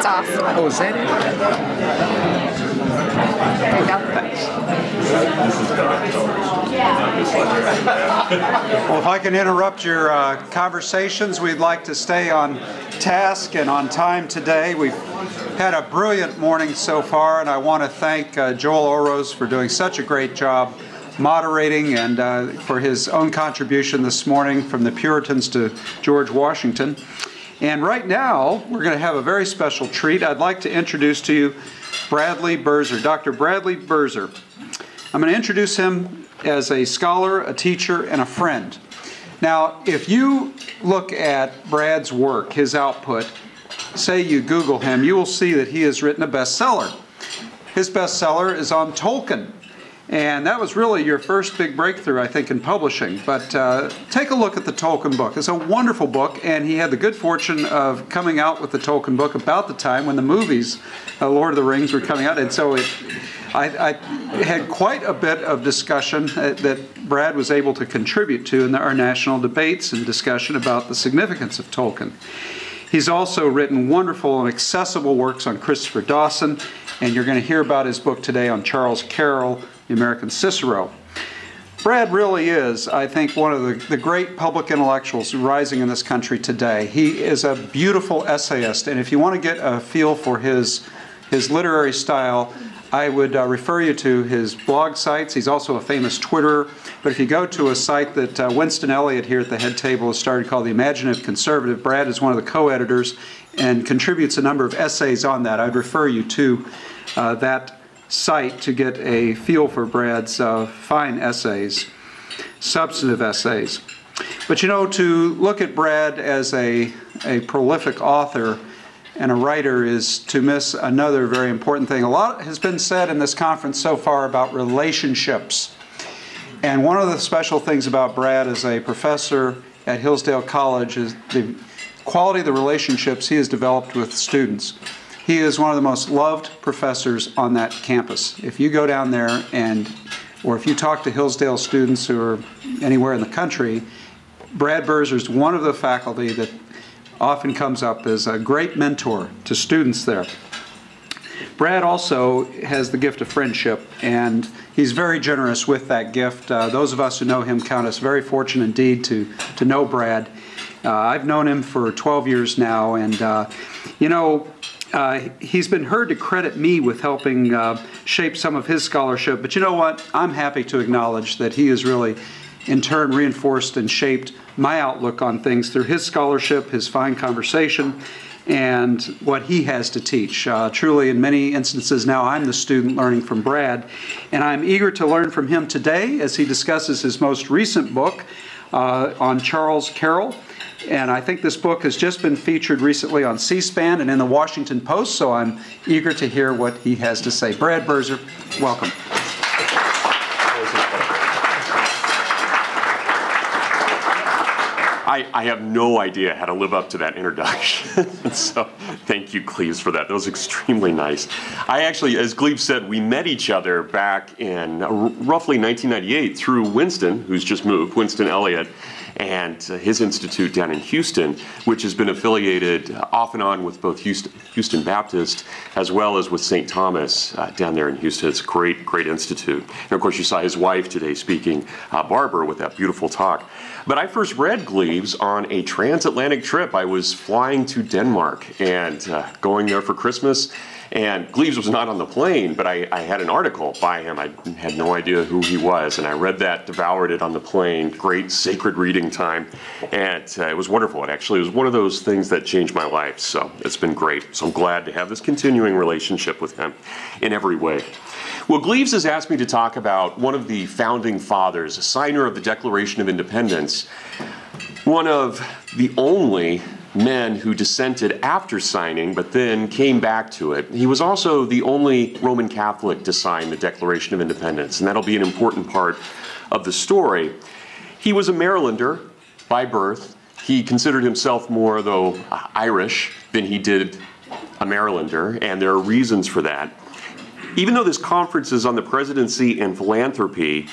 It's off. Oh, is that it? There you go. Well, if I can interrupt your conversations, we'd like to stay on task and on time today. We've had a brilliant morning so far, and I want to thank Joel Orose for doing such a great job moderating and for his own contribution this morning from the Puritans to George Washington. And right now, we're going to have a very special treat. I'd like to introduce to you Bradley Birzer, Dr. Bradley Birzer. I'm going to introduce him as a scholar, a teacher, and a friend. Now, if you look at Brad's work, his output, say you Google him, you will see that he has written a bestseller. His bestseller is on Tolkien. And that was really your first big breakthrough, I think, in publishing. But take a look at the Tolkien book. It's a wonderful book, and he had the good fortune of coming out with the Tolkien book about the time when the movies, Lord of the Rings, were coming out. And so I had quite a bit of discussion that Brad was able to contribute to in our national debates and discussion about the significance of Tolkien. He's also written wonderful and accessible works on Christopher Dawson, and you're going to hear about his book today on Charles Carroll, the American Cicero. Brad really is, I think, one of the great public intellectuals rising in this country today. He is a beautiful essayist, and if you want to get a feel for his literary style, I would refer you to his blog sites. He's also a famous Twitterer. But if you go to a site that Winston Elliott here at the head table has started called The Imaginative Conservative, Brad is one of the co-editors and contributes a number of essays on that. I'd refer you to that site to get a feel for Brad's fine essays, substantive essays. But you know, to look at Brad as a prolific author and a writer is to miss another very important thing. A lot has been said in this conference so far about relationships. And one of the special things about Brad as a professor at Hillsdale College is the quality of the relationships he has developed with students. He is one of the most loved professors on that campus. If you go down there or if you talk to Hillsdale students who are anywhere in the country, Brad Birzer is one of the faculty that often comes up as a great mentor to students there. Brad also has the gift of friendship, and he's very generous with that gift. Those of us who know him count us very fortunate indeed to know Brad. I've known him for 12 years now, and you know, he's been heard to credit me with helping shape some of his scholarship, but you know what? I'm happy to acknowledge that he has really, in turn, reinforced and shaped my outlook on things through his scholarship, his fine conversation, and what he has to teach. Truly, in many instances now, I'm the student learning from Brad, and I'm eager to learn from him today as he discusses his most recent book on Charles Carroll. And I think this book has just been featured recently on C-SPAN and in the Washington Post, so I'm eager to hear what he has to say. Brad Birzer, welcome. I have no idea how to live up to that introduction. So thank you, Cleves, for that. That was extremely nice. I actually, as Cleves said, we met each other back in roughly 1998 through Winston, who's just moved, Winston Elliott, and his institute down in Houston, which has been affiliated off and on with both Houston Baptist as well as with St. Thomas down there in Houston. It's a great, great institute. And of course, you saw his wife today speaking, Barbara, with that beautiful talk. But I first read Cleves on a transatlantic trip. I was flying to Denmark and going there for Christmas. And Cleves was not on the plane, but I had an article by him. I had no idea who he was, and I read that, devoured it on the plane. Great sacred reading time, and it was wonderful. It actually was one of those things that changed my life, so it's been great. So I'm glad to have this continuing relationship with him in every way. Well, Cleves has asked me to talk about one of the founding fathers, a signer of the Declaration of Independence, one of the only men who dissented after signing, but then came back to it. He was also the only Roman Catholic to sign the Declaration of Independence, and that'll be an important part of the story. He was a Marylander by birth. He considered himself more, though, Irish than he did a Marylander, and there are reasons for that. Even though this conference is on the Presidency and Philanthropy,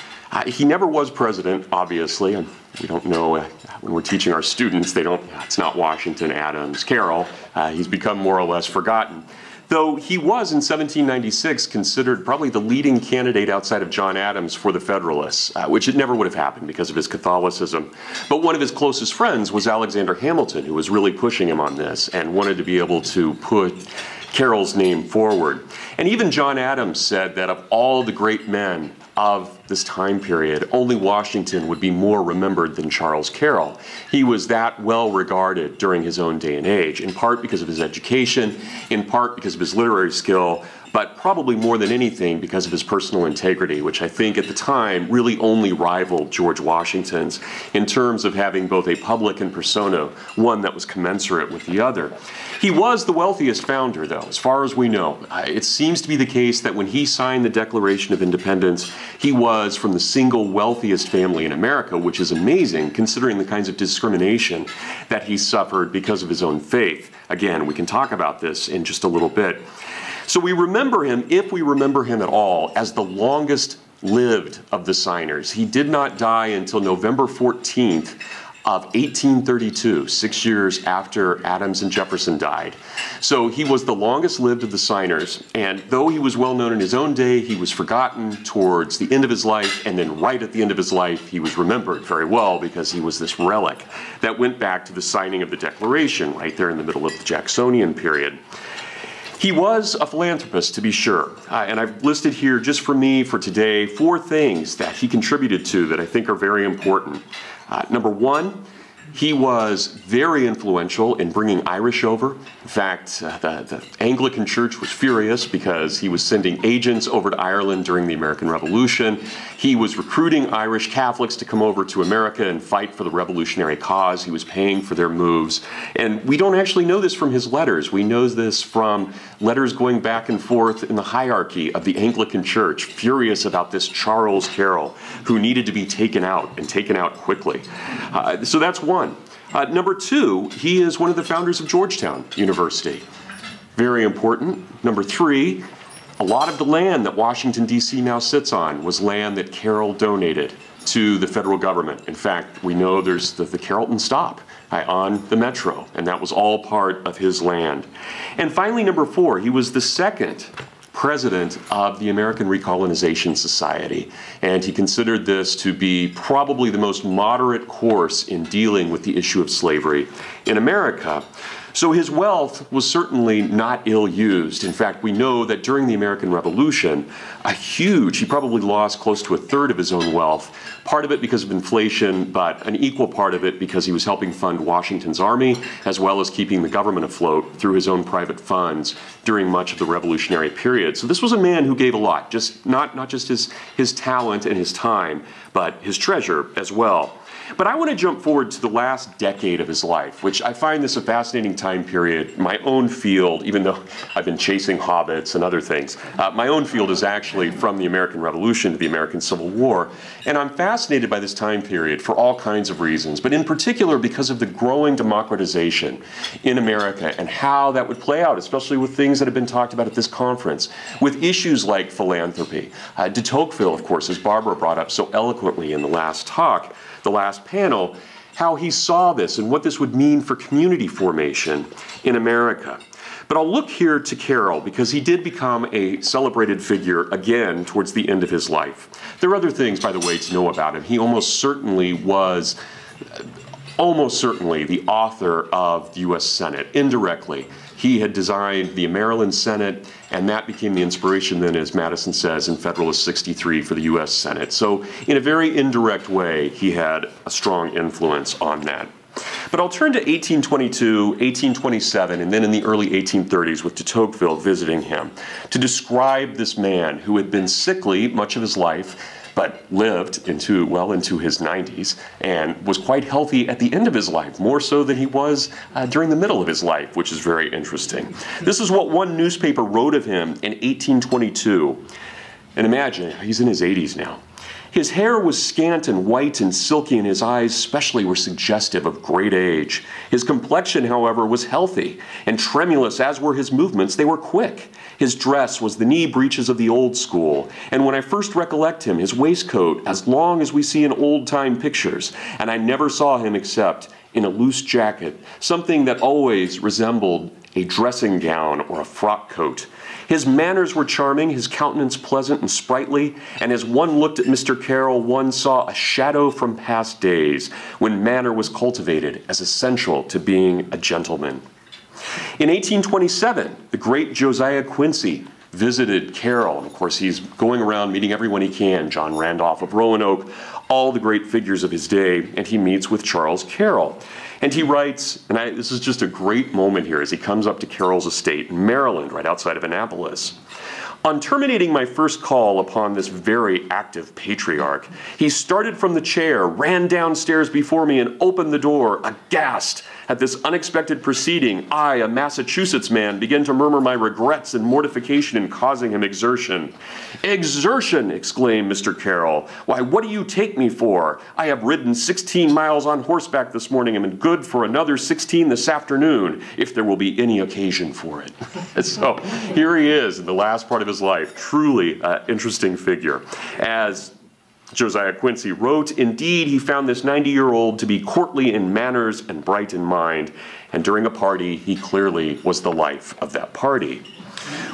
he never was president, obviously. We don't know when we're teaching our students, it's not Washington, Adams, Carroll. He's become more or less forgotten. Though he was, in 1796, considered probably the leading candidate outside of John Adams for the Federalists, which it never would have happened because of his Catholicism. But one of his closest friends was Alexander Hamilton, who was really pushing him on this and wanted to be able to put Carroll's name forward. And even John Adams said that of all the great men of this time period, only Washington would be more remembered than Charles Carroll. He was that well regarded during his own day and age, in part because of his education, in part because of his literary skill, but probably more than anything because of his personal integrity, which I think at the time really only rivaled George Washington's in terms of having both a public and persona, one that was commensurate with the other. He was the wealthiest founder, though, as far as we know. It seems to be the case that when he signed the Declaration of Independence, he was from the single wealthiest family in America, which is amazing considering the kinds of discrimination that he suffered because of his own faith. Again, we can talk about this in just a little bit. So we remember him, if we remember him at all, as the longest lived of the signers. He did not die until November 14th of 1832, 6 years after Adams and Jefferson died. So he was the longest lived of the signers, and though he was well known in his own day, he was forgotten towards the end of his life, and then right at the end of his life, he was remembered very well because he was this relic that went back to the signing of the Declaration right there in the middle of the Jacksonian period. He was a philanthropist, to be sure, and I've listed here just for me for today 4 things that he contributed to that I think are very important. Number 1, he was very influential in bringing Irish over. In fact, the Anglican Church was furious because he was sending agents over to Ireland during the American Revolution. He was recruiting Irish Catholics to come over to America and fight for the revolutionary cause. He was paying for their moves. And we don't actually know this from his letters. We know this from letters going back and forth in the hierarchy of the Anglican Church, furious about this Charles Carroll, who needed to be taken out, and taken out quickly. So that's one. Number 2, he is one of the founders of Georgetown University. Very important. Number 3, a lot of the land that Washington, D.C. now sits on was land that Carroll donated to the federal government. In fact, we know there's the Carrollton stop on the Metro, and that was all part of his land. And finally, number 4, he was the second president of the American Recolonization Society, and he considered this to be probably the most moderate course in dealing with the issue of slavery in America. So his wealth was certainly not ill-used. In fact, we know that during the American Revolution, he probably lost close to 1/3 of his own wealth, part of it because of inflation, but an equal part of it because he was helping fund Washington's army, as well as keeping the government afloat through his own private funds during much of the Revolutionary period. So this was a man who gave a lot, not just his talent and his time, but his treasure as well. But I want to jump forward to the last decade of his life, which I find this a fascinating time period. My own field, even though I've been chasing hobbits and other things, my own field is actually from the American Revolution to the American Civil War. And I'm fascinated by this time period for all kinds of reasons, but in particular because of the growing democratization in America and how that would play out, especially with things that have been talked about at this conference, with issues like philanthropy. De Tocqueville, of course, as Barbara brought up so eloquently in the last talk, the last panel, how he saw this and what this would mean for community formation in America. But I'll look here to Carroll because he did become a celebrated figure again towards the end of his life. There are other things, by the way, to know about him. He almost certainly was the author of the U.S. Senate, indirectly. He had designed the Maryland Senate, and that became the inspiration then, as Madison says, in Federalist 63 for the U.S. Senate. So in a very indirect way, he had a strong influence on that. But I'll turn to 1822, 1827, and then in the early 1830s with de Tocqueville visiting him to describe this man who had been sickly much of his life, but lived well into his 90s and was quite healthy at the end of his life, more so than he was during the middle of his life, which is very interesting. This is what one newspaper wrote of him in 1822. And imagine, he's in his 80s now. His hair was scant and white and silky, and his eyes especially were suggestive of great age. His complexion, however, was healthy, and tremulous as were his movements, they were quick. His dress was the knee breeches of the old school, and when I first recollect him, his waistcoat as long as we see in old-time pictures, and I never saw him except in a loose jacket, something that always resembled a dressing gown, or a frock coat. His manners were charming, his countenance pleasant and sprightly, and as one looked at Mr. Carroll, one saw a shadow from past days when manner was cultivated as essential to being a gentleman. In 1827, the great Josiah Quincy visited Carroll. And of course, he's going around meeting everyone he can, John Randolph of Roanoke, all the great figures of his day, and he meets with Charles Carroll. And he writes, and this is just a great moment here as he comes up to Carroll's estate in Maryland, right outside of Annapolis. On terminating my first call upon this very active patriarch, he started from the chair, ran downstairs before me, and opened the door, aghast at this unexpected proceeding. I, a Massachusetts man, began to murmur my regrets and mortification in causing him exertion. "Exertion!" exclaimed Mr. Carroll. "Why, what do you take me for? I have ridden 16 miles on horseback this morning and am good for another 16 this afternoon, if there will be any occasion for it." And so here he is in the last part of his life, truly an interesting figure. As Josiah Quincy wrote, indeed, he found this 90-year-old to be courtly in manners and bright in mind, and during a party, he clearly was the life of that party.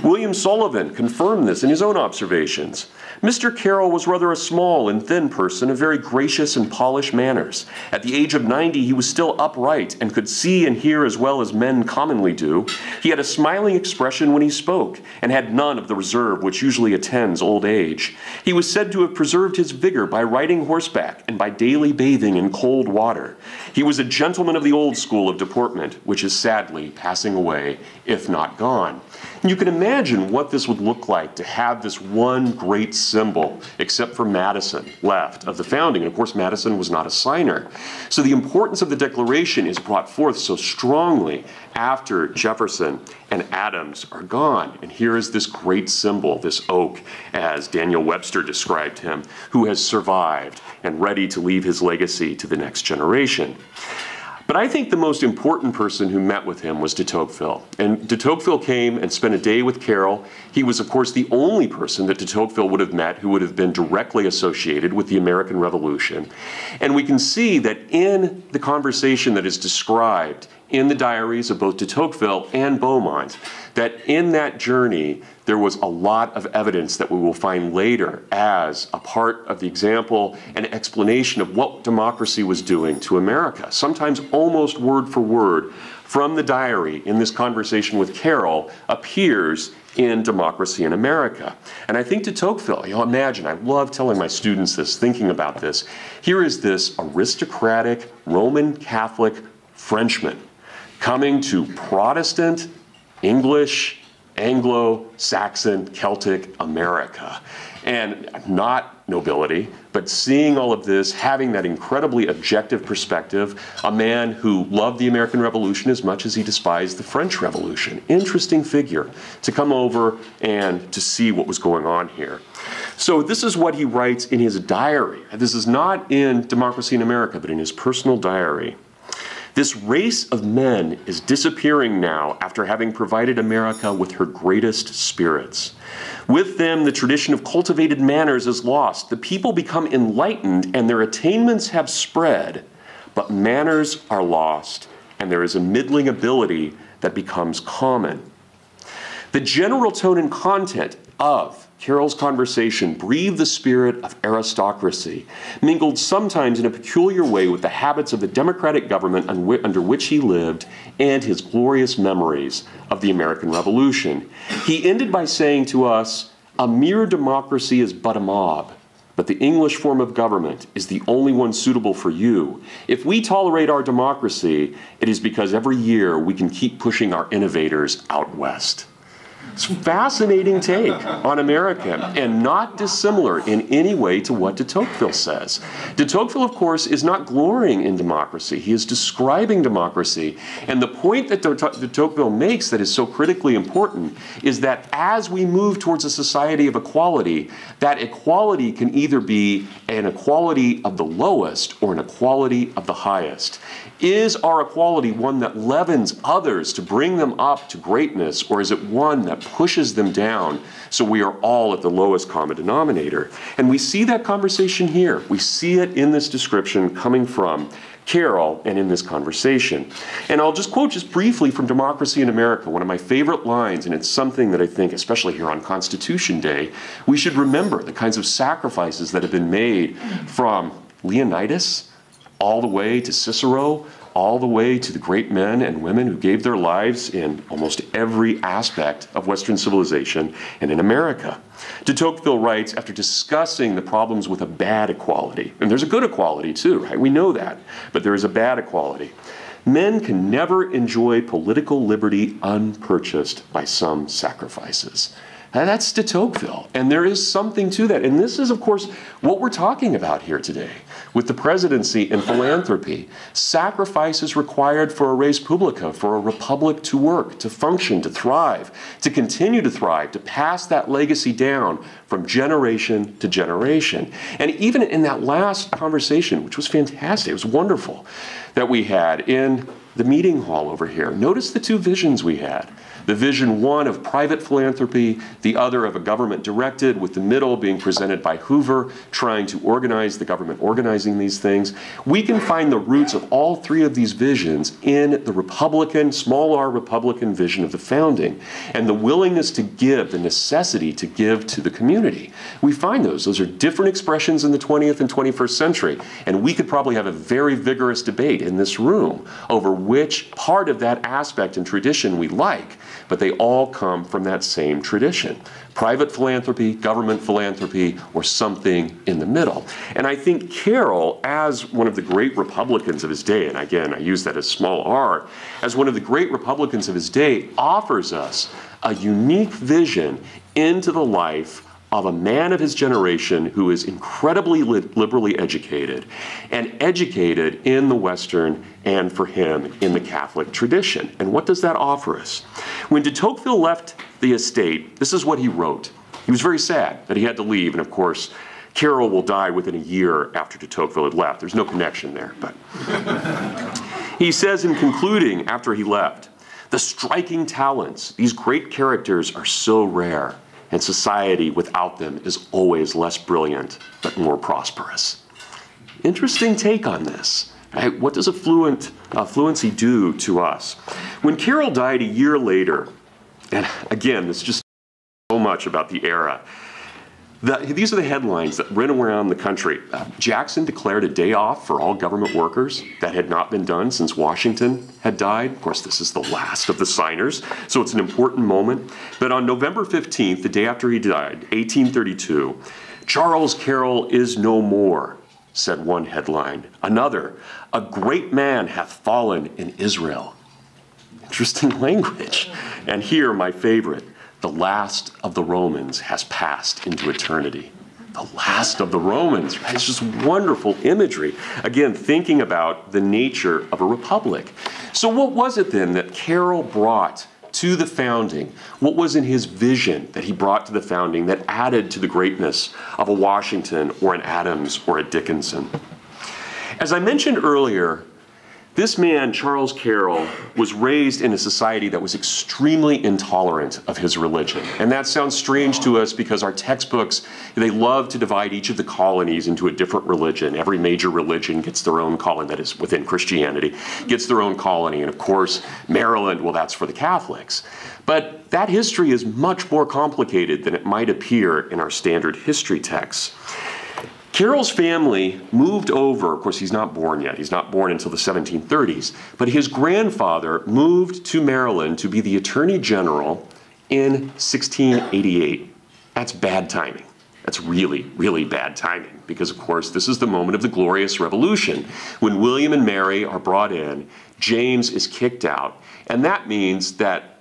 William Sullivan confirmed this in his own observations. Mr. Carroll was rather a small and thin person of very gracious and polished manners. At the age of 90, he was still upright and could see and hear as well as men commonly do. He had a smiling expression when he spoke, and had none of the reserve which usually attends old age. He was said to have preserved his vigor by riding horseback and by daily bathing in cold water. He was a gentleman of the old school of deportment, which is sadly passing away, if not gone. And you can imagine what this would look like to have this one great symbol, except for Madison, left of the founding. And of course, Madison was not a signer. So the importance of the Declaration is brought forth so strongly after Jefferson and Adams are gone. And here is this great symbol, this oak, as Daniel Webster described him, who has survived and ready to leave his legacy to the next generation. But I think the most important person who met with him was de Tocqueville. And de Tocqueville came and spent a day with Carroll. He was, of course, the only person that de Tocqueville would have met who would have been directly associated with the American Revolution. And we can see that in the conversation that is described in the diaries of both de Tocqueville and Beaumont, that in that journey, there was a lot of evidence that we will find later as a part of the example and explanation of what democracy was doing to America, sometimes almost word for word from the diary in this conversation with Carroll appears in Democracy in America. And I think de Tocqueville, imagine, I love telling my students this, thinking about this. Here is this aristocratic Roman Catholic Frenchman coming to Protestant, English, Anglo-Saxon, Celtic America. And not nobility, but seeing all of this, having that incredibly objective perspective, a man who loved the American Revolution as much as he despised the French Revolution. Interesting figure to come over and to see what was going on here. So this is what he writes in his diary. This is not in Democracy in America, but in his personal diary. This race of men is disappearing now after having provided America with her greatest spirits. With them, the tradition of cultivated manners is lost. The people become enlightened and their attainments have spread, but manners are lost and there is a middling ability that becomes common. The general tone and content of Carroll's conversation breathed the spirit of aristocracy, mingled sometimes in a peculiar way with the habits of the democratic government under which he lived and his glorious memories of the American Revolution. He ended by saying to us, "A mere democracy is but a mob, but the English form of government is the only one suitable for you. If we tolerate our democracy, it is because every year we can keep pushing our innovators out west." It's a fascinating take on America and not dissimilar in any way to what de Tocqueville says. De Tocqueville, of course, is not glorying in democracy. He is describing democracy. And the point that de Tocqueville makes that is so critically important is that as we move towards a society of equality, that equality can either be an equality of the lowest or an equality of the highest. Is our equality one that leavens others to bring them up to greatness, or is it one that that pushes them down so we are all at the lowest common denominator. And we see that conversation here. We see it in this description coming from Carroll and in this conversation. And I'll just quote just briefly from Democracy in America, one of my favorite lines, and it's something that I think, especially here on Constitution Day, we should remember the kinds of sacrifices that have been made from Leonidas all the way to Cicero, all the way to the great men and women who gave their lives in almost every aspect of Western civilization and in America. De Tocqueville writes, after discussing the problems with a bad equality, and there's a good equality too, right? We know that, but there is a bad equality. Men can never enjoy political liberty unpurchased by some sacrifices. And that's de Tocqueville, and there is something to that. And this is, of course, what we're talking about here today with the presidency and philanthropy. Sacrifices required for a res publica, for a republic to work, to function, to thrive, to continue to thrive, to pass that legacy down from generation to generation. And even in that last conversation, which was fantastic, it was wonderful, that we had in the meeting hall over here, notice the two visions we had. The vision one of private philanthropy, the other of a government directed, with the middle being presented by Hoover, trying to organize the government organizing these things. We can find the roots of all three of these visions in the Republican, small r Republican vision of the founding, and the willingness to give, the necessity to give to the community. We find those. Those are different expressions in the 20th and 21st century, and we could probably have a very vigorous debate in this room over which part of that aspect and tradition we like. But they all come from that same tradition. Private philanthropy, government philanthropy, or something in the middle. And I think Carroll, as one of the great Republicans of his day, and again, I use that as small r, as one of the great Republicans of his day, offers us a unique vision into the life of a man of his generation who is incredibly liberally educated, and educated in the Western and, for him, in the Catholic tradition. And what does that offer us? When de Tocqueville left the estate, this is what he wrote. He was very sad that he had to leave, and of course, Carroll will die within a year after de Tocqueville had left. There's no connection there, but he says in concluding after he left, "The striking talents, these great characters are so rare, and society without them is always less brilliant, but more prosperous." Interesting take on this. Right? What does fluency do to us? When Carroll died a year later, and again, this is just so much about the era, these are the headlines that ran around the country. Jackson declared a day off for all government workers. That had not been done since Washington had died. Of course, this is the last of the signers, so it's an important moment. But on November 15th, the day after he died, 1832, "Charles Carroll is no more," said one headline. Another, "A great man hath fallen in Israel." Interesting language. And here, my favorite, "The last of the Romans has passed into eternity." The last of the Romans. Right? It's just wonderful imagery. Again, thinking about the nature of a republic. So what was it then that Carroll brought to the founding? What was in his vision that he brought to the founding that added to the greatness of a Washington or an Adams or a Dickinson? As I mentioned earlier, this man, Charles Carroll, was raised in a society that was extremely intolerant of his religion. And that sounds strange to us because our textbooks, they love to divide each of the colonies into a different religion. Every major religion gets their own colony, that is within Christianity, gets their own colony. And of course, Maryland, well, that's for the Catholics. But that history is much more complicated than it might appear in our standard history texts. Carroll's family moved over, of course he's not born yet, he's not born until the 1730s, but his grandfather moved to Maryland to be the Attorney General in 1688. That's bad timing. That's really, really bad timing because, of course, this is the moment of the Glorious Revolution. When William and Mary are brought in, James is kicked out, and that means that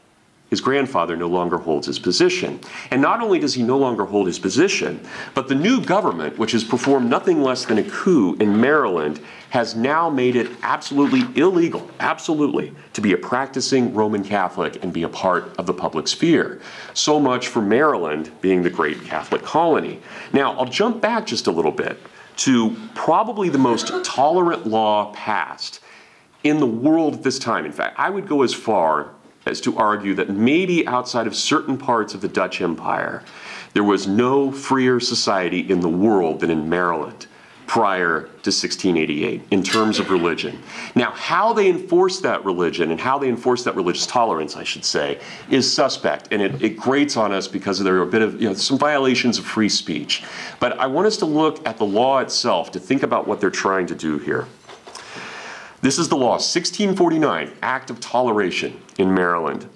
his grandfather no longer holds his position. And not only does he no longer hold his position, but the new government, which has performed nothing less than a coup in Maryland, has now made it absolutely illegal, absolutely, to be a practicing Roman Catholic and be a part of the public sphere. So much for Maryland being the great Catholic colony. Now, I'll jump back just a little bit to probably the most tolerant law passed in the world at this time. In fact, I would go as far as to argue that maybe outside of certain parts of the Dutch Empire, there was no freer society in the world than in Maryland prior to 1688 in terms of religion. Now, how they enforce that religion and how they enforce that religious tolerance, I should say, is suspect, and it grates on us because there are a bit of, some violations of free speech. But I want us to look at the law itself to think about what they're trying to do here. This is the law, 1649, Act of Toleration in Maryland.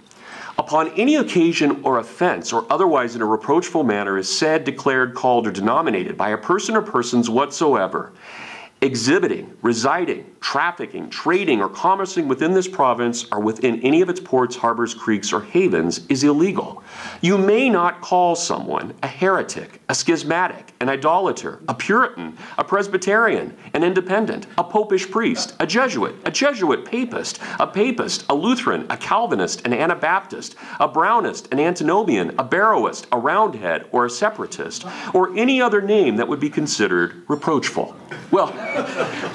Upon any occasion or offense, or otherwise in a reproachful manner, is said, declared, called, or denominated by a person or persons whatsoever, exhibiting, residing, trafficking, trading, or commercing within this province or within any of its ports, harbors, creeks, or havens is illegal. You may not call someone a heretic, a schismatic, an idolater, a Puritan, a Presbyterian, an independent, a popish priest, a Jesuit papist, a Lutheran, a Calvinist, an Anabaptist, a Brownist, an Antinomian, a Barrowist, a Roundhead, or a Separatist, or any other name that would be considered reproachful. Well,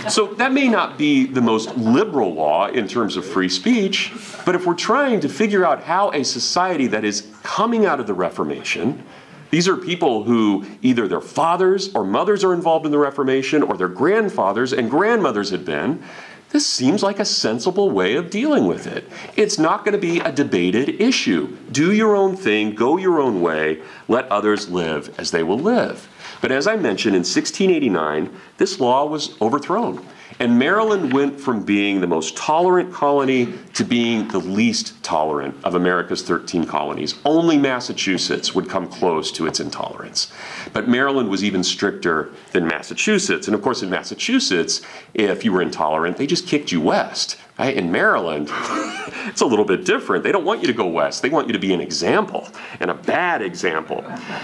so that may not be the most liberal law in terms of free speech, but if we're trying to figure out how a society that is coming out of the Reformation, these are people who either their fathers or mothers are involved in the Reformation or their grandfathers and grandmothers had been, this seems like a sensible way of dealing with it. It's not going to be a debated issue. Do your own thing, go your own way, let others live as they will live. But as I mentioned, in 1689, this law was overthrown. And Maryland went from being the most tolerant colony to being the least tolerant of America's 13 colonies. Only Massachusetts would come close to its intolerance. But Maryland was even stricter than Massachusetts. And of course, in Massachusetts, if you were intolerant, they just kicked you west. Right? In Maryland, it's a little bit different. They don't want you to go west. They want you to be an example, and a bad example.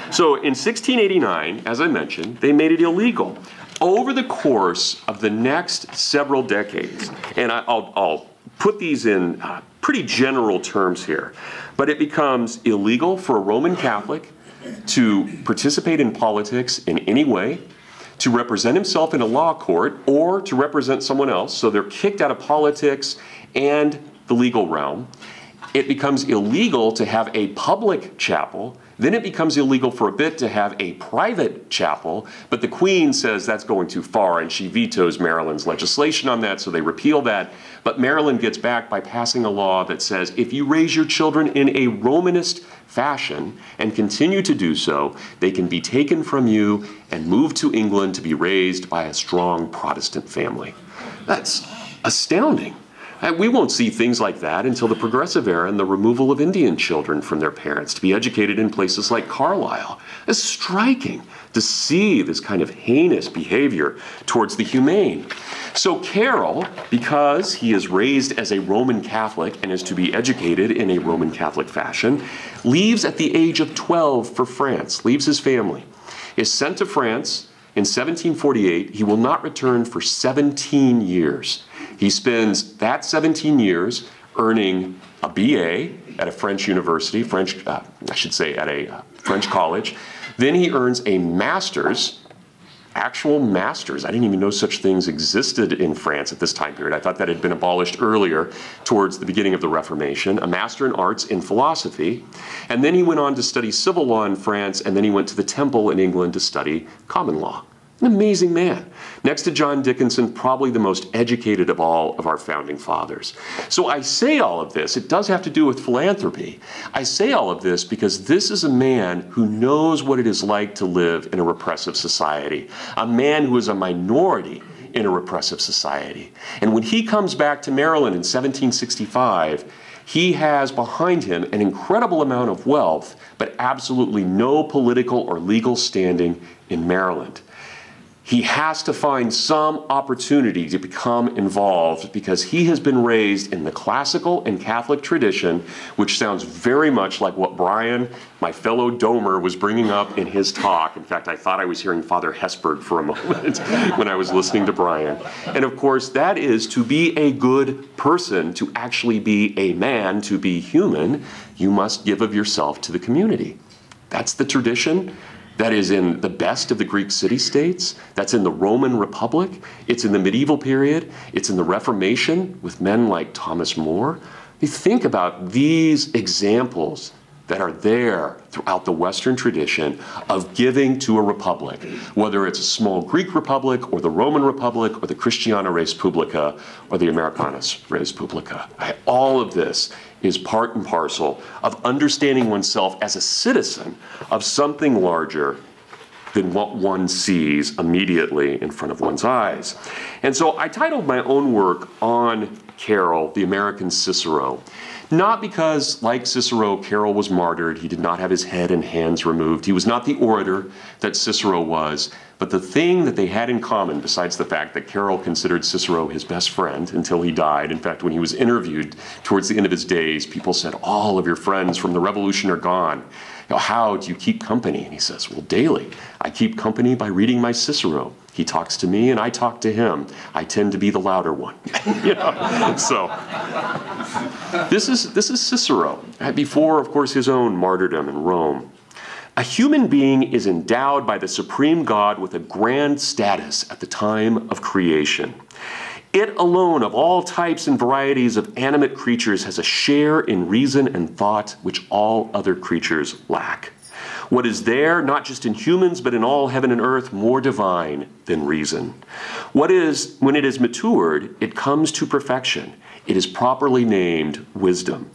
So in 1689, as I mentioned, they made it illegal. Over the course of the next several decades, and I'll put these in pretty general terms here, but it becomes illegal for a Roman Catholic to participate in politics in any way, to represent himself in a law court, or to represent someone else. So they're kicked out of politics and the legal realm. It becomes illegal to have a public chapel. Then it becomes illegal for a bit to have a private chapel, but the Queen says that's going too far, and she vetoes Maryland's legislation on that, so they repeal that. But Maryland gets back by passing a law that says if you raise your children in a Romanist fashion and continue to do so, they can be taken from you and moved to England to be raised by a strong Protestant family. That's astounding. We won't see things like that until the Progressive Era and the removal of Indian children from their parents to be educated in places like Carlisle. It's striking to see this kind of heinous behavior towards the humane. So Carroll, because he is raised as a Roman Catholic and is to be educated in a Roman Catholic fashion, leaves at the age of 12 for France, leaves his family, is sent to France. In 1748, he will not return for 17 years. He spends that 17 years earning a BA at a French university, at a French college. Then he earns a master's, actual master's. I didn't even know such things existed in France at this time period. I thought that had been abolished earlier towards the beginning of the Reformation, a master in arts in philosophy. And then he went on to study civil law in France, and then he went to the Temple in England to study common law. An amazing man. Next to John Dickinson, probably the most educated of all of our founding fathers. So I say all of this, it does have to do with philanthropy. I say all of this because this is a man who knows what it is like to live in a repressive society, a man who is a minority in a repressive society. And when he comes back to Maryland in 1765, he has behind him an incredible amount of wealth, but absolutely no political or legal standing in Maryland. He has to find some opportunity to become involved because he has been raised in the classical and Catholic tradition, which sounds very much like what Brian, my fellow domer, was bringing up in his talk. In fact, I thought I was hearing Father Hesburgh for a moment when I was listening to Brian. And of course, that is to be a good person, to actually be a man, to be human, you must give of yourself to the community. That's the tradition. That is in the best of the Greek city-states. That's in the Roman Republic. It's in the medieval period. It's in the Reformation with men like Thomas More. You think about these examples that are there throughout the Western tradition of giving to a republic, whether it's a small Greek republic or the Roman Republic or the Christiana Res Publica or the Americanus Res Publica. All of this is part and parcel of understanding oneself as a citizen of something larger than what one sees immediately in front of one's eyes. And so I titled my own work on Carroll, the American Cicero, not because, like Cicero, Carroll was martyred. He did not have his head and hands removed. He was not the orator that Cicero was. But the thing that they had in common, besides the fact that Carroll considered Cicero his best friend until he died. In fact, when he was interviewed towards the end of his days, people said, all of your friends from the revolution are gone. How do you keep company? And he says, well, daily. I keep company by reading my Cicero. He talks to me and I talk to him. I tend to be the louder one. So this is Cicero, before, of course, his own martyrdom in Rome. A human being is endowed by the supreme God with a grand status at the time of creation. It alone, of all types and varieties of animate creatures, has a share in reason and thought which all other creatures lack. What is there, not just in humans, but in all heaven and earth, more divine than reason. What is, when it is matured, it comes to perfection. It is properly named wisdom.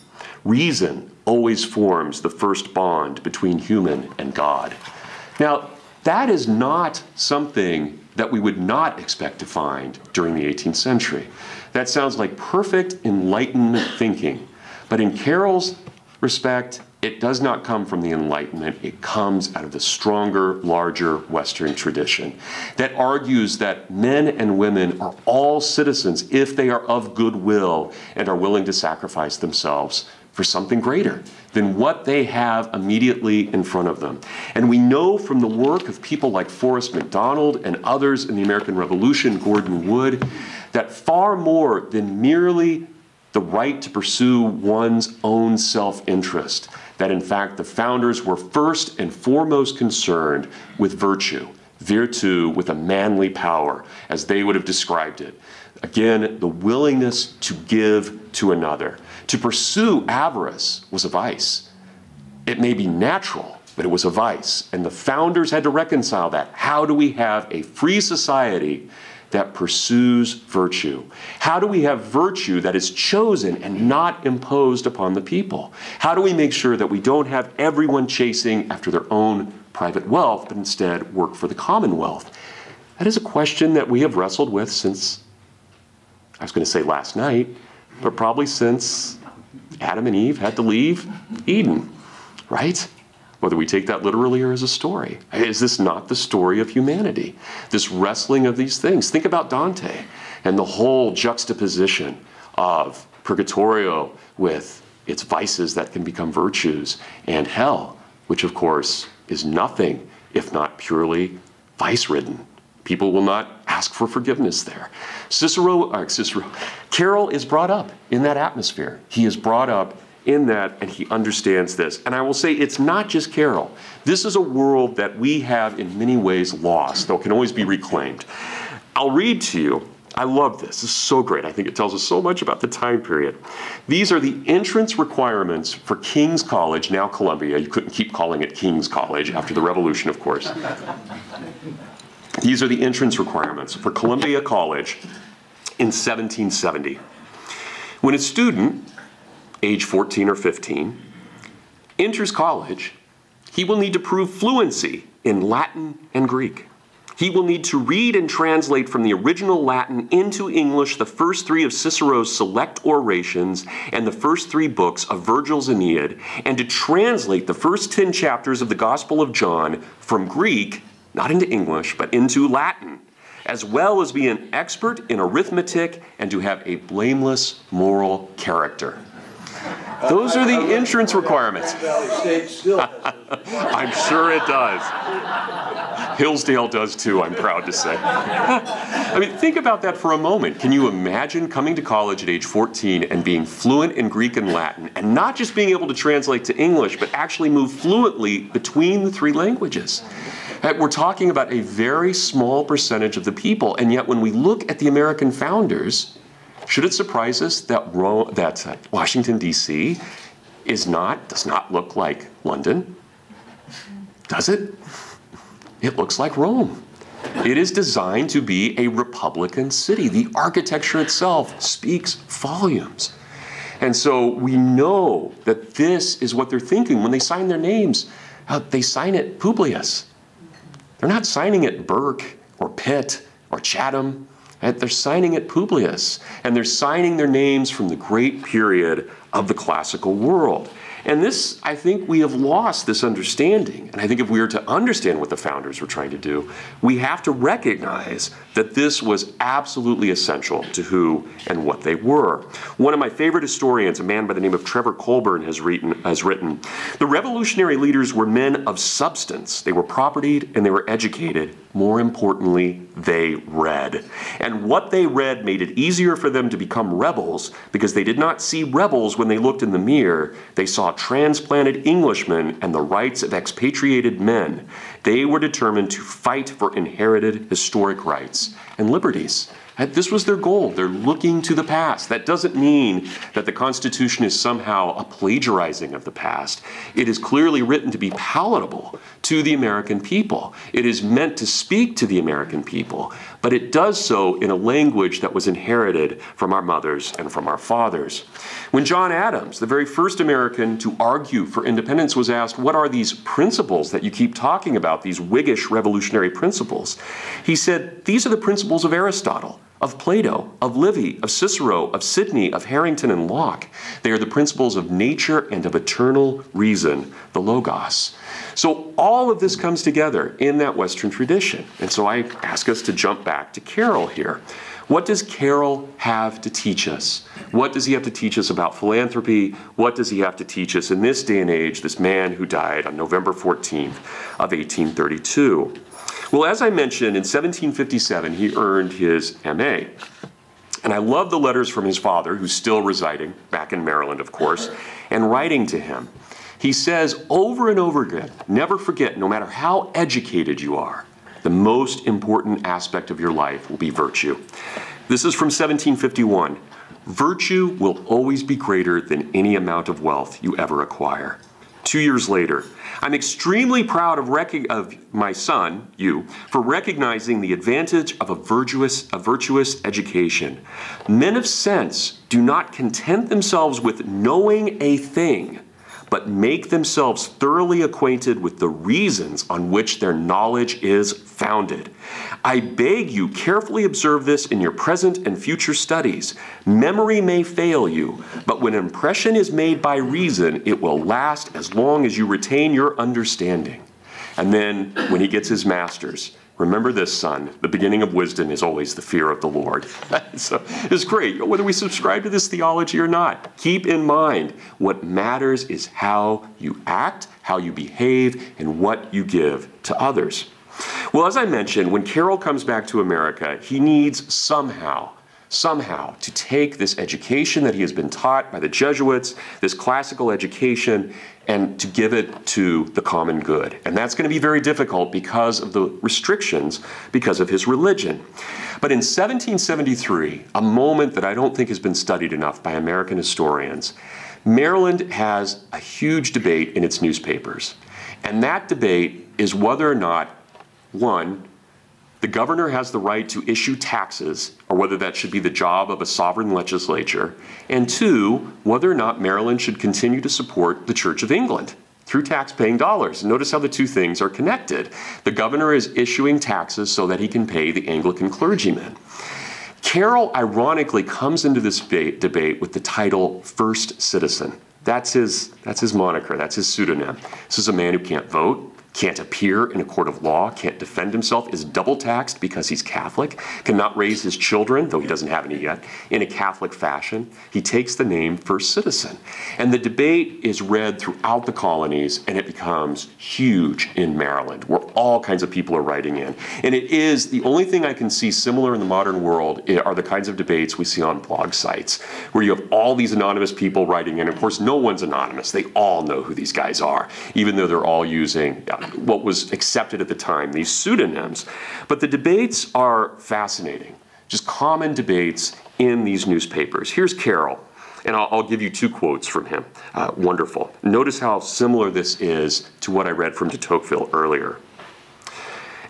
Reason always forms the first bond between human and God. Now, that is not something that we would not expect to find during the 18th century. That sounds like perfect Enlightenment thinking. But in Carroll's respect, it does not come from the Enlightenment. It comes out of the stronger, larger Western tradition that argues that men and women are all citizens if they are of goodwill and are willing to sacrifice themselves for something greater than what they have immediately in front of them. And we know from the work of people like Forrest McDonald and others in the American Revolution, Gordon Wood, that far more than merely the right to pursue one's own self-interest, that in fact the founders were first and foremost concerned with virtue, virtu with a manly power, as they would have described it. Again, the willingness to give to another. To pursue avarice was a vice. It may be natural, but it was a vice. And the founders had to reconcile that. How do we have a free society that pursues virtue? How do we have virtue that is chosen and not imposed upon the people? How do we make sure that we don't have everyone chasing after their own private wealth, but instead work for the commonwealth? That is a question that we have wrestled with since, I was going to say last night, but probably since Adam and Eve had to leave Eden, right? Whether we take that literally or as a story. Is this not the story of humanity? This wrestling of these things. Think about Dante and the whole juxtaposition of Purgatorio with its vices that can become virtues, and hell, which of course is nothing if not purely vice-ridden. People will not ask for forgiveness there. Carroll is brought up in that atmosphere. He is brought up in that, and he understands this. And I will say it's not just Carroll. This is a world that we have in many ways lost, though it can always be reclaimed. I'll read to you. I love this. This is so great. I think it tells us so much about the time period. These are the entrance requirements for King's College, now Columbia. You couldn't keep calling it King's College after the Revolution, of course. These are the entrance requirements for Columbia College in 1770. When a student, age 14 or 15, enters college, he will need to prove fluency in Latin and Greek. He will need to read and translate from the original Latin into English the first 3 of Cicero's select orations and the first 3 books of Virgil's Aeneid, and to translate the first 10 chapters of the Gospel of John from Greek, not into English, but into Latin, as well as be an expert in arithmetic and to have a blameless moral character. Those are the entrance requirements. I'm sure it does. Hillsdale does too, I'm proud to say. I mean, think about that for a moment. Can you imagine coming to college at age 14 and being fluent in Greek and Latin, and not just being able to translate to English, but actually move fluently between the 3 languages? We're talking about a very small percentage of the people, and yet when we look at the American founders, Should it surprise us that Washington, D.C. does not look like London? Does it? It looks like Rome. It is designed to be a republican city. The architecture itself speaks volumes. And so we know that this is what they're thinking when they sign their names. They sign it Publius. They're not signing it Burke or Pitt or Chatham. They're signing it Publius. And they're signing their names from the great period of the classical world. And this, I think we have lost this understanding. And I think if we are to understand what the founders were trying to do, we have to recognize that this was absolutely essential to who and what they were. One of my favorite historians, a man by the name of Trevor Colburn, has written, "The revolutionary leaders were men of substance. They were propertied and they were educated. More importantly, they read. And what they read made it easier for them to become rebels because they did not see rebels when they looked in the mirror. They saw transplanted Englishmen and the rights of expatriated men. They were determined to fight for inherited historic rights and liberties." This was their goal. They're looking to the past. That doesn't mean that the Constitution is somehow a plagiarizing of the past. It is clearly written to be palatable to the American people. It is meant to speak to the American people, but it does so in a language that was inherited from our mothers and from our fathers. When John Adams, the very first American to argue for independence, was asked, "What are these principles that you keep talking about, these Whiggish revolutionary principles?" he said, "These are the principles of Aristotle, of Plato, of Livy, of Cicero, of Sidney, of Harrington and Locke. They are the principles of nature and of eternal reason, the Logos." So all of this comes together in that Western tradition. And so I ask us to jump back to Carroll here. What does Carroll have to teach us? What does he have to teach us about philanthropy? What does he have to teach us in this day and age, this man who died on November 14th of 1832? Well, as I mentioned, in 1757, he earned his M.A. And I love the letters from his father, who's still residing back in Maryland, of course, and writing to him. He says over and over again, never forget, no matter how educated you are, the most important aspect of your life will be virtue. This is from 1751. "Virtue will always be greater than any amount of wealth you ever acquire." 2 years later, "I'm extremely proud of my son, you, for recognizing the advantage of a virtuous education. Men of sense do not content themselves with knowing a thing, but make themselves thoroughly acquainted with the reasons on which their knowledge is founded. I beg you carefully observe this in your present and future studies. Memory may fail you, but when impression is made by reason, it will last as long as you retain your understanding." And then when he gets his master's, "Remember this, son, the beginning of wisdom is always the fear of the Lord." So it's great, whether we subscribe to this theology or not. Keep in mind, what matters is how you act, how you behave, and what you give to others. Well, as I mentioned, when Carroll comes back to America, he needs somehow to take this education that he has been taught by the Jesuits, this classical education, and to give it to the common good. And that's going to be very difficult because of the restrictions, because of his religion. But in 1773, a moment that I don't think has been studied enough by American historians, Maryland has a huge debate in its newspapers. And that debate is whether or not, one, the governor has the right to issue taxes, or whether that should be the job of a sovereign legislature, and two, whether or not Maryland should continue to support the Church of England through tax-paying dollars. Notice how the two things are connected. The governor is issuing taxes so that he can pay the Anglican clergymen. Carroll, ironically, comes into this debate with the title First Citizen. That's his moniker, that's his pseudonym. This is a man who can't vote, can't appear in a court of law, can't defend himself, is double taxed because he's Catholic, cannot raise his children, though he doesn't have any yet, in a Catholic fashion. He takes the name First Citizen. And the debate is read throughout the colonies, and it becomes huge in Maryland, where all kinds of people are writing in. And it is, the only thing I can see similar in the modern world are the kinds of debates we see on blog sites, where you have all these anonymous people writing in. Of course, no one's anonymous. They all know who these guys are, even though they're all using what was accepted at the time, these pseudonyms. But the debates are fascinating, just common debates in these newspapers. Here's Carroll, and I'll give you two quotes from him. Wonderful. Notice how similar this is to what I read from de Tocqueville earlier.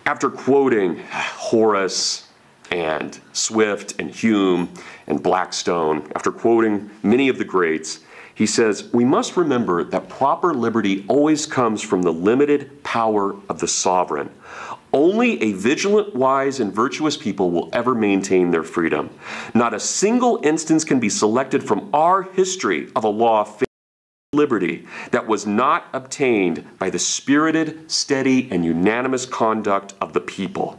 After quoting Horace and Swift and Hume and Blackstone, after quoting many of the greats, he says, "We must remember that proper liberty always comes from the limited power of the sovereign. Only a vigilant, wise, and virtuous people will ever maintain their freedom. Not a single instance can be selected from our history of a law favoring liberty that was not obtained by the spirited, steady, and unanimous conduct of the people.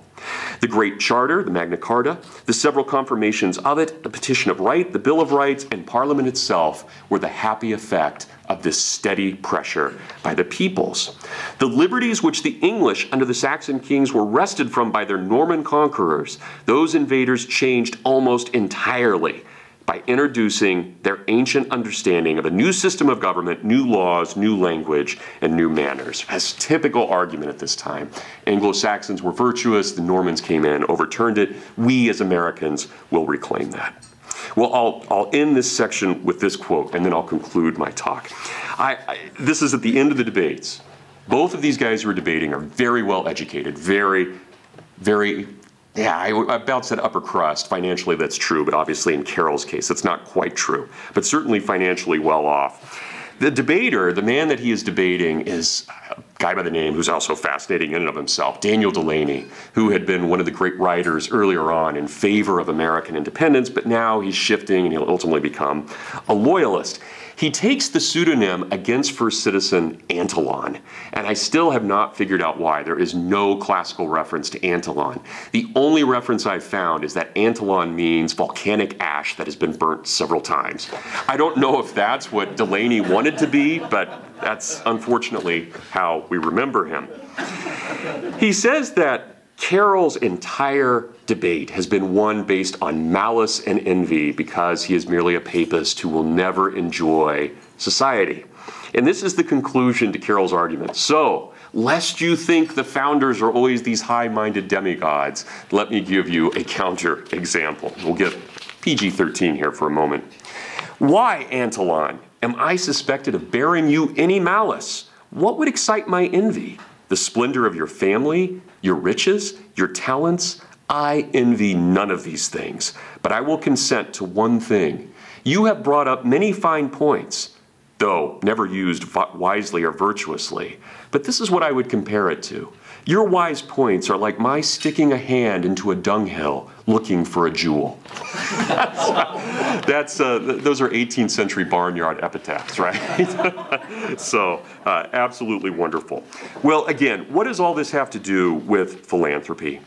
The Great Charter, the Magna Carta, the several confirmations of it, the Petition of Right, the Bill of Rights, and Parliament itself were the happy effect of this steady pressure by the peoples. The liberties which the English under the Saxon kings were wrested from by their Norman conquerors, those invaders changed almost entirely by introducing their ancient understanding of a new system of government, new laws, new language, and new manners. As typical argument at this time. Anglo-Saxons were virtuous, the Normans came in, overturned it. We as Americans will reclaim that." Well, I'll end this section with this quote, and then I'll conclude my talk. This is at the end of the debates. Both of these guys who are debating are very well educated, very, yeah, I about said upper crust. Financially, that's true, but obviously in Carroll's case, that's not quite true, but certainly financially well off. The debater, the man that he is debating, is a guy by the name who's also fascinating in and of himself, Daniel Delaney, who had been one of the great writers earlier on in favor of American independence, but now he's shifting and he'll ultimately become a loyalist. He takes the pseudonym against first citizen Antolon, and I still have not figured out why. There is no classical reference to Antolon. The only reference I've found is that Antolon means volcanic ash that has been burnt several times. I don't know if that's what Delaney wanted to be, but that's unfortunately how we remember him. He says that Carroll's entire debate has been one based on malice and envy because he is merely a papist who will never enjoy society. And this is the conclusion to Carroll's argument. So, lest you think the founders are always these high-minded demigods, let me give you a counter example. We'll get PG-13 here for a moment. "Why, Antolon, am I suspected of bearing you any malice? What would excite my envy? The splendor of your family, your riches, your talents? I envy none of these things, but I will consent to one thing. You have brought up many fine points, though never used wisely or virtuously. But this is what I would compare it to. Your wise points are like my sticking a hand into a dunghill looking for a jewel." Those are 18th century barnyard epitaphs, right? So, absolutely wonderful. Well, again, what does all this have to do with philanthropy?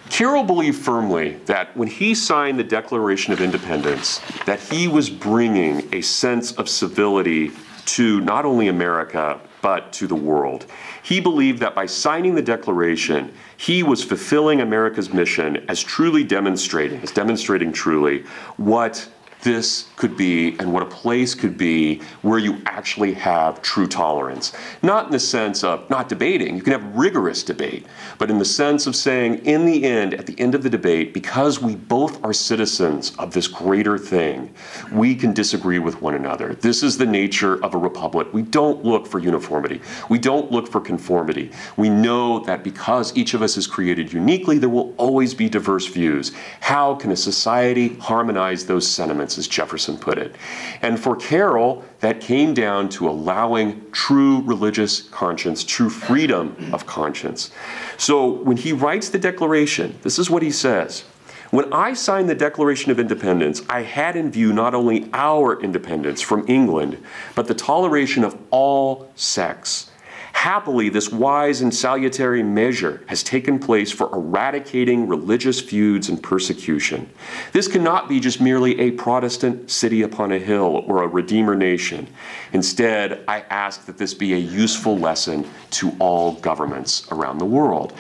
Carroll believed firmly that when he signed the Declaration of Independence, that he was bringing a sense of civility to not only America, but to the world. He believed that by signing the Declaration, he was fulfilling America's mission as demonstrating truly what this could be and what a place could be where you actually have true tolerance. Not in the sense of not debating, you can have rigorous debate, but in the sense of saying, in the end, at the end of the debate, because we both are citizens of this greater thing, we can disagree with one another. This is the nature of a republic. We don't look for uniformity. We don't look for conformity. We know that because each of us is created uniquely, there will always be diverse views. How can a society harmonize those sentiments, as Jefferson put it? And for Carroll, that came down to allowing true religious conscience, true freedom of conscience. So when he writes the Declaration, this is what he says. "When I signed the Declaration of Independence, I had in view not only our independence from England, but the toleration of all sects. Happily, this wise and salutary measure has taken place for eradicating religious feuds and persecution. This cannot be just merely a Protestant city upon a hill or a Redeemer nation. Instead, I ask that this be a useful lesson to all governments around the world."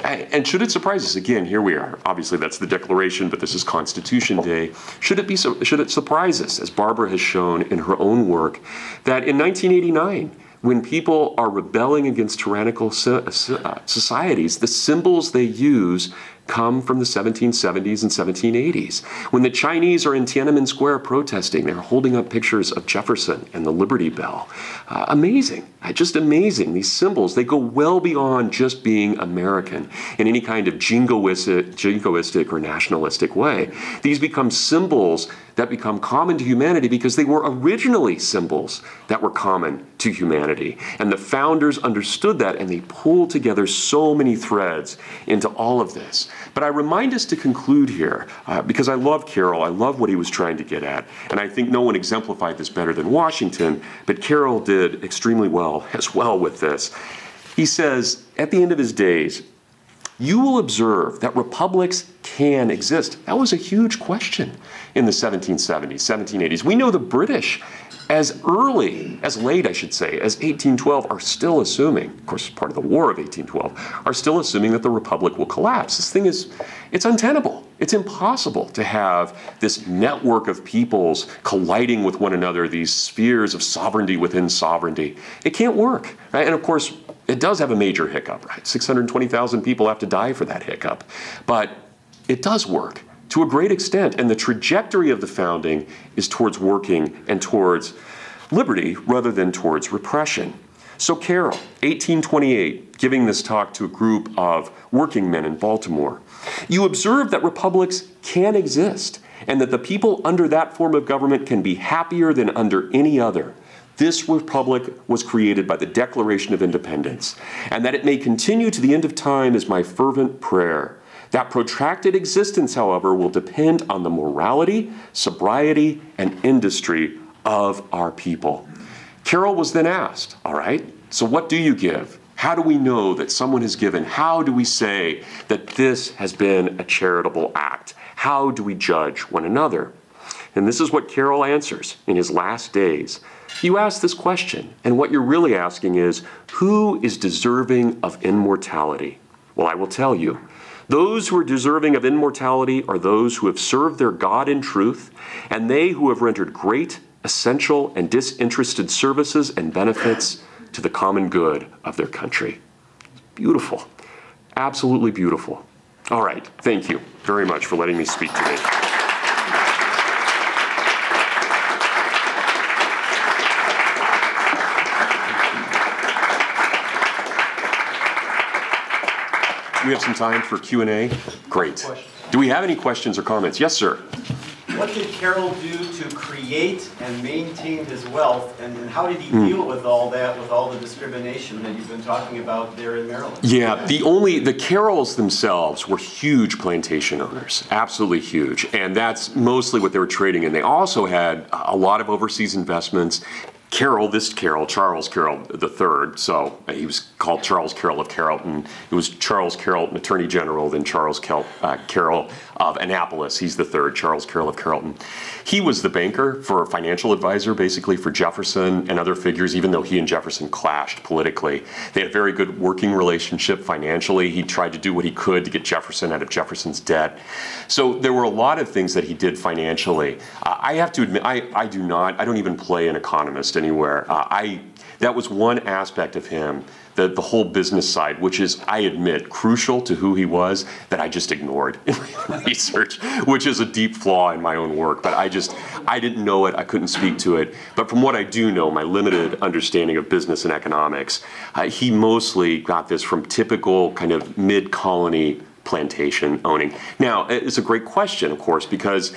And should it surprise us, again, here we are. Obviously, that's the Declaration, but this is Constitution Day. Should it surprise us, as Barbara has shown in her own work, that in 1989, when people are rebelling against tyrannical societies, the symbols they use come from the 1770s and 1780s. When the Chinese are in Tiananmen Square protesting, they're holding up pictures of Jefferson and the Liberty Bell. Amazing, just amazing. These symbols, they go well beyond just being American in any kind of jingoistic or nationalistic way. These become symbols that become common to humanity because they were originally symbols that were common to humanity. And the founders understood that, and they pulled together so many threads into all of this. But I remind us to conclude here, because I love Carroll, I love what he was trying to get at, and I think no one exemplified this better than Washington, but Carroll did extremely well as well with this. He says, at the end of his days, you will observe that republics can exist. That was a huge question in the 1770s, 1780s. We know the British, as late, I should say, as 1812, are still assuming, of course, part of the War of 1812, are still assuming that the republic will collapse. This thing is, it's untenable. It's impossible to have this network of peoples colliding with one another, these spheres of sovereignty within sovereignty. It can't work, right? And of course, it does have a major hiccup, right? 620,000 people have to die for that hiccup. But it does work to a great extent, and the trajectory of the founding is towards working and towards liberty rather than towards repression. So Carroll, 1828, giving this talk to a group of working men in Baltimore. You observe that republics can exist, and that the people under that form of government can be happier than under any other. This republic was created by the Declaration of Independence, and that it may continue to the end of time is my fervent prayer. That protracted existence, however, will depend on the morality, sobriety, and industry of our people. Carroll was then asked, all right, so what do you give? How do we know that someone has given? How do we say that this has been a charitable act? How do we judge one another? And this is what Carroll answers in his last days. You ask this question, and what you're really asking is, who is deserving of immortality? Well, I will tell you. Those who are deserving of immortality are those who have served their God in truth, and they who have rendered great, essential, and disinterested services and benefits to the common good of their country. Beautiful. Absolutely beautiful. All right. Thank you very much for letting me speak today. We have some time for Q&A. Great. Do we have any questions or comments? Yes, sir. What did Carroll do to create and maintain his wealth, and how did he deal with all that, with all the discrimination that you've been talking about there in Maryland? Yeah, the Carrolls themselves were huge plantation owners, absolutely huge, and that's mostly what they were trading in. They also had a lot of overseas investments. Carroll, Charles Carroll III, so he was called Charles Carroll of Carrollton. It was Charles Carrollton, Attorney General, then Charles Carroll of Annapolis. He's the third, Charles Carroll of Carrollton. He was the banker for financial advisor, basically, for Jefferson and other figures, even though he and Jefferson clashed politically. They had a very good working relationship financially. He tried to do what he could to get Jefferson out of Jefferson's debt. So there were a lot of things that he did financially. I have to admit, I don't even play an economist anywhere. That was one aspect of him, the whole business side, which is, I admit, crucial to who he was, that I just ignored in my research, which is a deep flaw in my own work. But I didn't know it, I couldn't speak to it. But from what I do know, my limited understanding of business and economics, he mostly got this from typical kind of mid-colony plantation owning. Now, it's a great question, of course, because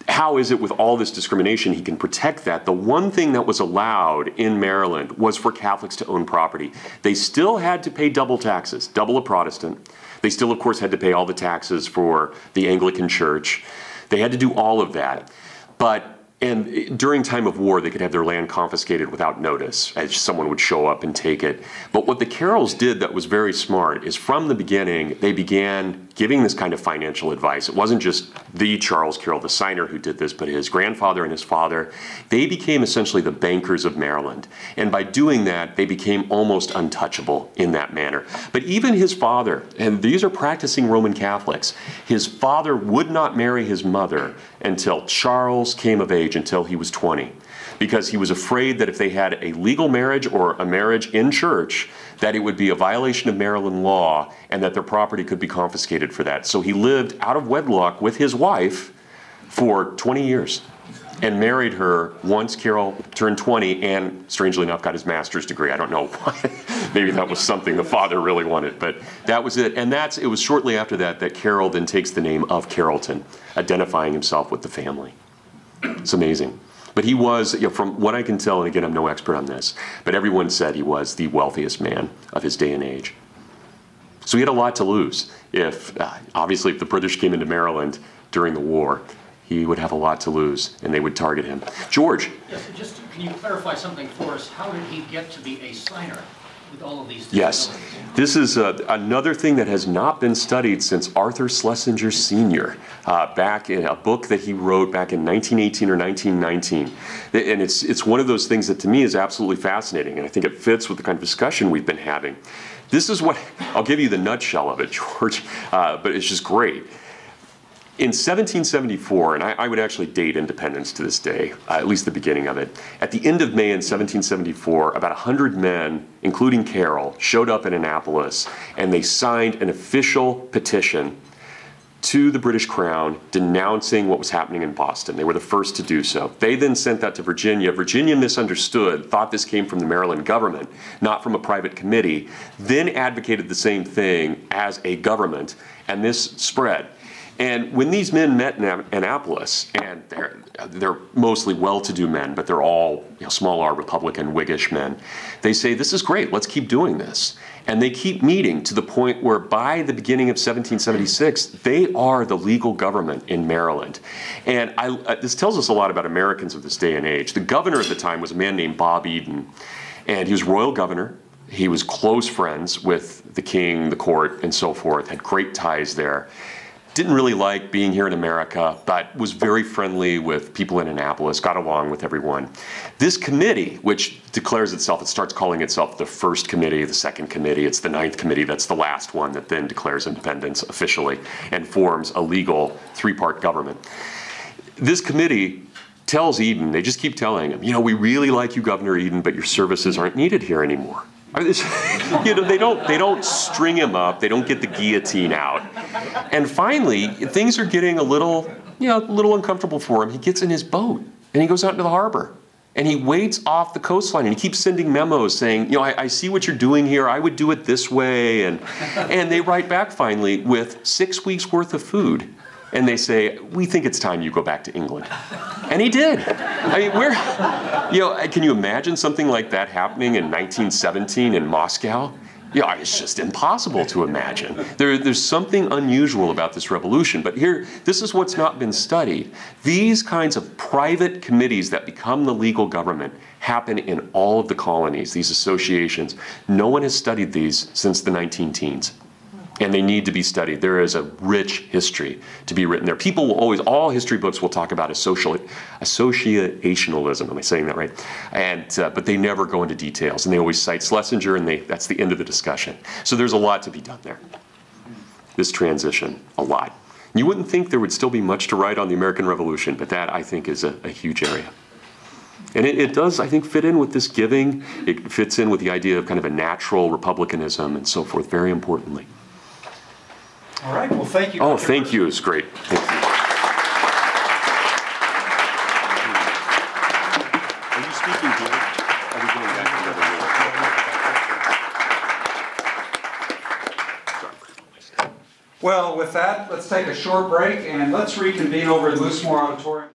how is it with all this discrimination he can protect that? The one thing that was allowed in Maryland was for Catholics to own property. They still had to pay double taxes, double a Protestant. They still, of course, had to pay all the taxes for the Anglican Church. They had to do all of that. And during time of war, they could have their land confiscated without notice, as someone would show up and take it. But what the Carrolls did that was very smart is, from the beginning, they began giving this kind of financial advice. It wasn't just the Charles Carroll, the signer, who did this, but his grandfather and his father. They became essentially the bankers of Maryland. And by doing that, they became almost untouchable in that manner. But even his father, and these are practicing Roman Catholics, his father would not marry his mother until Charles came of age, until he was 20. because he was afraid that if they had a legal marriage or a marriage in church, that it would be a violation of Maryland law and that their property could be confiscated for that. So he lived out of wedlock with his wife for 20 years and married her once Carroll turned 20 and, strangely enough, got his master's degree. I don't know why. Maybe that was something the father really wanted, but that was it. And it was shortly after that that Carroll then takes the name of Carrollton, identifying himself with the family. It's amazing. But he was, from what I can tell, and again, I'm no expert on this, but everyone said he was the wealthiest man of his day and age. So he had a lot to lose. Obviously, if the British came into Maryland during the war, he would have a lot to lose, and they would target him. George? Yes, just can you clarify something for us? How did he get to be a signer with all of these disabilities? Yes, this is another thing that has not been studied since Arthur Schlesinger Sr., back in a book that he wrote back in 1918 or 1919. And it's one of those things that to me is absolutely fascinating, and I think it fits with the kind of discussion we've been having. This is what, I'll give you the nutshell of it, George, but it's just great. In 1774, and I would actually date independence to this day, at least the beginning of it, at the end of May in 1774, about 100 men, including Carroll, showed up in Annapolis, and they signed an official petition to the British Crown denouncing what was happening in Boston. They were the first to do so. They then sent that to Virginia. Virginia misunderstood, thought this came from the Maryland government, not from a private committee, then advocated the same thing as a government, and this spread. And when these men met in Annapolis, and they're mostly well-to-do men, but they're all small R Republican, Whiggish men, they say, this is great, let's keep doing this. And they keep meeting to the point where by the beginning of 1776, they are the legal government in Maryland. And this tells us a lot about Americans of this day and age. The governor at the time was a man named Bob Eden, and he was royal governor. He was close friends with the king, the court, and so forth, had great ties there. Didn't really like being here in America, but was very friendly with people in Annapolis, got along with everyone. This committee, which declares itself, it starts calling itself the first committee, the second committee, it's the ninth committee, that's the last one that then declares independence officially and forms a legal three-part government. This committee tells Eden, they just keep telling him, we really like you, Governor Eden, but your services aren't needed here anymore. They don't string him up. They don't get the guillotine out. And finally, things are getting a little uncomfortable for him. He gets in his boat and he goes out into the harbor and he waits off the coastline and he keeps sending memos saying, I see what you're doing here. I would do it this way. And they write back finally with 6 weeks worth of food. And they say, we think it's time you go back to England. And he did. I mean, can you imagine something like that happening in 1917 in Moscow? It's just impossible to imagine. There's something unusual about this revolution. But here, this is what's not been studied. These kinds of private committees that become the legal government happen in all of the colonies, these associations. No one has studied these since the 19-teens. And they need to be studied. There is a rich history to be written there. People will always, all history books will talk about associationalism. Am I saying that right? And but they never go into details. And they always cite Schlesinger, and that's the end of the discussion. So there's a lot to be done there. This transition, a lot. You wouldn't think there would still be much to write on the American Revolution, but that, I think, is a huge area. And it does, I think, fit in with this giving. It fits in with the idea of kind of a natural republicanism and so forth, very importantly. All right, well, thank you. Oh, thank you. It's great. Thank you. Are you speaking here? Are we going back to the other room? Well, with that, let's take a short break and let's reconvene over at Moosmore Auditorium.